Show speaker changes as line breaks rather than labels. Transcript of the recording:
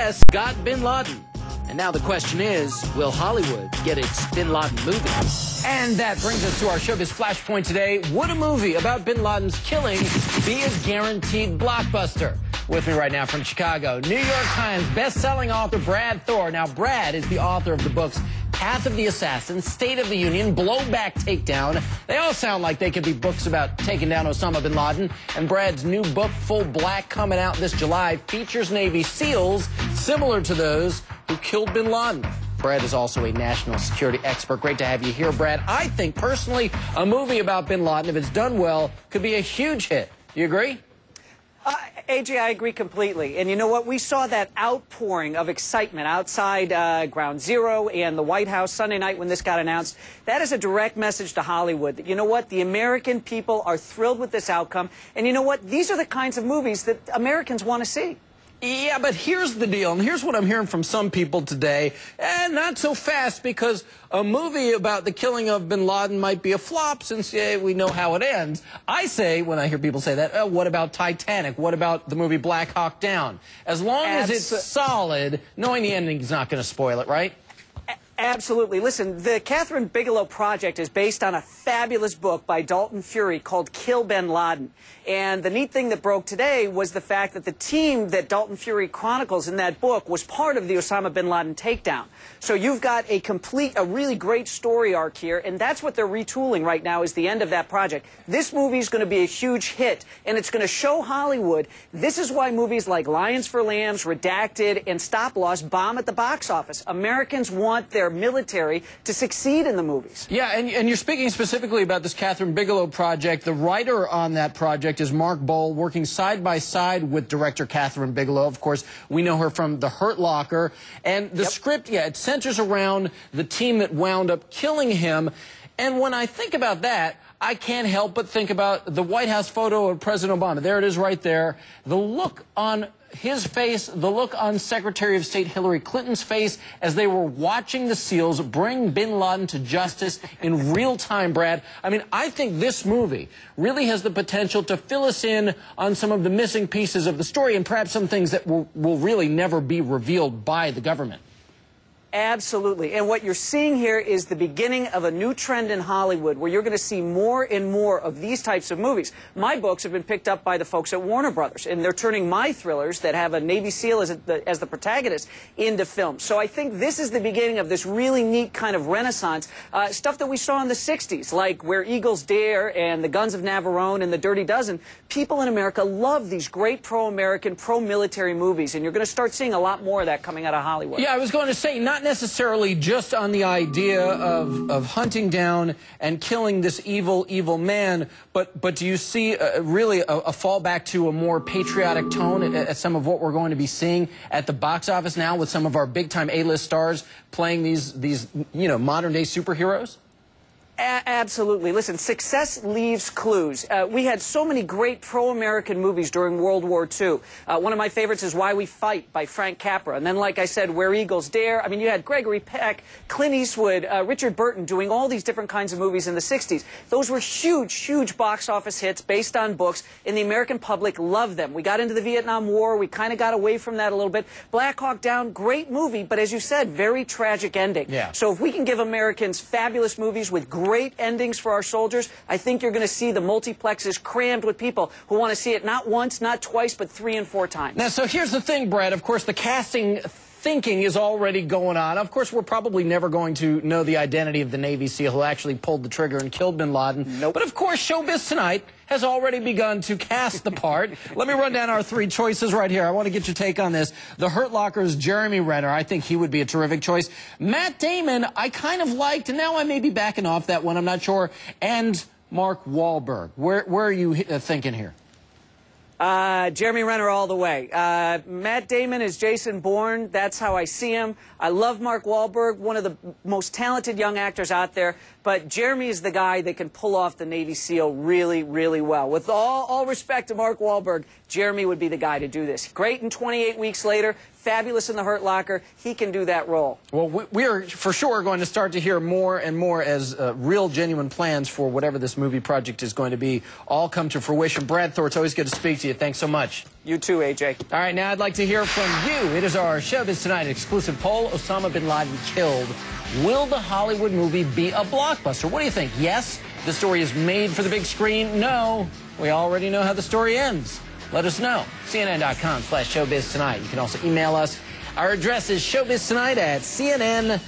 U.S. got Bin Laden. And now the question is, will Hollywood get its Bin Laden movie? And that brings us to our showbiz flashpoint today. Would a movie about Bin Laden's killing be a guaranteed blockbuster? With me right now from Chicago, New York Times best-selling author Brad Thor. Now, Brad is the author of the books Path of the Assassin, State of the Union, Blowback Takedown. They all sound like they could be books about taking down Osama Bin Laden. And Brad's new book, Full Black, coming out this July, features Navy SEALs similar to those who killed Bin Laden. Brad is also a national security expert. Great to have you here, Brad. I think, personally, a movie about Bin Laden, if it's done well, could be a huge hit. You agree?
AJ, I agree completely. And you know what? We saw that outpouring of excitement outside Ground Zero and the White House Sunday night when this got announced. That is a direct message to Hollywood that, you know what? The American people are thrilled with this outcome. And you know what? These are the kinds of movies that Americans want to see.
Yeah, but here's the deal, and here's what I'm hearing from some people today, and not so fast, because a movie about the killing of Bin Laden might be a flop since we know how it ends. I say, when I hear people say that, what about Titanic? What about the movie Black Hawk Down? As long as it's solid, knowing the ending is not going to spoil it, right?
Absolutely. Listen, the Catherine Bigelow project is based on a fabulous book by Dalton Fury called Kill Bin Laden. And the neat thing that broke today was the fact that the team that Dalton Fury chronicles in that book was part of the Osama Bin Laden takedown. So you've got a really great story arc here, and that's what they're retooling right now is the end of that project. This movie is going to be a huge hit, and it's going to show Hollywood this is why movies like Lions for Lambs, Redacted, and Stop Loss bomb at the box office. Americans want their military to succeed in the movies.
Yeah, and you're speaking specifically about this Catherine Bigelow project. The writer on that project is Mark Bowl, working side by side with director Catherine Bigelow. Of course, we know her from The Hurt Locker. And the script, it centers around the team that wound up killing him. And when I think about that, I can't help but think about the White House photo of President Obama. There it is right there. The look on his face, the look on Secretary of State Hillary Clinton's face as they were watching the SEALs bring Bin Laden to justice in real time, Brad. I mean, I think this movie really has the potential to fill us in on some of the missing pieces of the story and perhaps some things that will really never be revealed by the government.
Absolutely. And what you're seeing here is the beginning of a new trend in Hollywood where you're going to see more and more of these types of movies. My books have been picked up by the folks at Warner Brothers, and they're turning my thrillers that have a Navy SEAL as the protagonist into film. So I think this is the beginning of this really neat kind of renaissance, stuff that we saw in the 60s, like Where Eagles Dare and The Guns of Navarone and The Dirty Dozen. People in America love these great pro-American, pro-military movies, and you're going to start seeing a lot more of that coming out of Hollywood.
Yeah, I was going to say, not necessarily just on the idea of hunting down and killing this evil man, but do you see really a fallback to a more patriotic tone at some of what we're going to be seeing at the box office now with some of our big-time A-list stars playing these modern-day superheroes?
Absolutely. Listen, success leaves clues. We had so many great pro-American movies during World War II. One of my favorites is Why We Fight by Frank Capra. And then, like I said, Where Eagles Dare. I mean, you had Gregory Peck, Clint Eastwood, Richard Burton doing all these different kinds of movies in the 60s. Those were huge, huge box office hits based on books, and the American public loved them. We got into the Vietnam War. We kind of got away from that a little bit. Black Hawk Down, great movie, but as you said, very tragic ending.
Yeah.
So if we can give Americans fabulous movies with great endings for our soldiers, I think you're going to see the multiplexes crammed with people who want to see it not once, not twice, but 3 and 4 times.
Now, so here's the thing, Brad. Of course, the casting thinking is already going on. Of course, we're probably never going to know the identity of the Navy SEAL who actually pulled the trigger and killed Bin Laden.
Nope.
But of course, Showbiz Tonight has already begun to cast the part. Let me run down our 3 choices right here. I want to get your take on this. The Hurt Locker's Jeremy Renner. I think he would be a terrific choice. Matt Damon, I kind of liked, and now I may be backing off that one. I'm not sure. And Mark Wahlberg. Where are you thinking here?
Jeremy Renner all the way. Matt Damon is Jason Bourne. That's how I see him. I love Mark Wahlberg, one of the most talented young actors out there. But Jeremy is the guy that can pull off the Navy SEAL really, really well. With all respect to Mark Wahlberg, Jeremy would be the guy to do this. Great in 28 Weeks Later. fabulous in The Hurt Locker. He can do that role.
Well, we are for sure going to start to hear more and more as real, genuine plans for whatever this movie project is going to be all come to fruition. Brad Thor, it's always good to speak to you. Thanks so much.
You too, AJ.
All right, now I'd like to hear from you. It is our Showbiz Tonight exclusive poll. Osama Bin Laden killed. Will the Hollywood movie be a blockbuster? What do you think? Yes, the story is made for the big screen. No, we already know how the story ends. Let us know. CNN.com/showbiztonight. You can also email us. Our address is showbiztonight@CNN.